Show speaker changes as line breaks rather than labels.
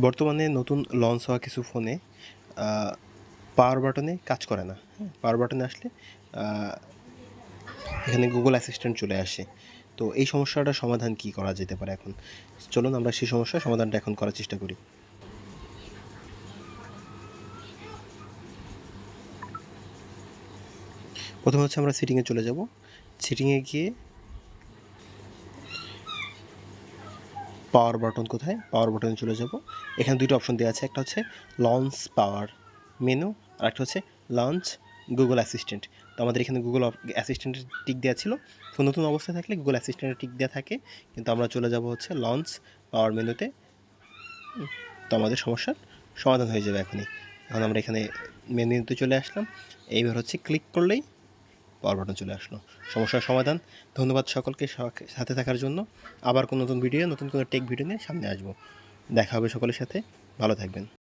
বর্তমানে নতুন লঞ্চ হওয়া কিছু ফোনে পাওয়ার বাটনে কাজ করে না। পাওয়ার বাটনে আসলে এখানে গুগল অ্যাসিস্ট্যান্ট চলে আসে। তো এই সমস্যাটার সমাধান কী করা যেতে পারে এখন? চলুন আমরা সেই সমস্যার সমাধানটা এখন করার চেষ্টা করি। প্রথমে হচ্ছে আমরা সেটিংয়ে চলে যাব। সেটিংয়ে গিয়ে পাওয়ার বাটন কোথায়? পাওয়ার বাটনে চলে যাব। এখানে দুইটা অপশন দেওয়া আছে, একটা হচ্ছে লঞ্চ পাওয়ার মেনু, আর একটা হচ্ছে লঞ্চ গুগল অ্যাসিস্ট্যান্ট। তো আমাদের এখানে গুগল অ্যাসিস্ট্যান্টের টিক দেওয়া ছিল। ফোন নতুন অবস্থায় থাকলে গুগল অ্যাসিস্ট্যান্টের টিক দেওয়া থাকে, কিন্তু আমরা চলে যাব হচ্ছে লঞ্চ পাওয়ার মেনুতে। তো আমাদের সমস্যার সমাধান হয়ে যাবে এখনই। এখন আমরা এখানে মেনুতে চলে আসলাম। এইবার হচ্ছে ক্লিক করলেই পাওয়ার বাটন চলে আসলো। সমস্যার সমাধান। ধন্যবাদ সকলকে সাথে থাকার জন্য। আবার কোনো নতুন ভিডিও, নতুন কোনো টেক ভিডিও নিয়ে সামনে আসবো। দেখা হবে সকলের সাথে। ভালো থাকবেন।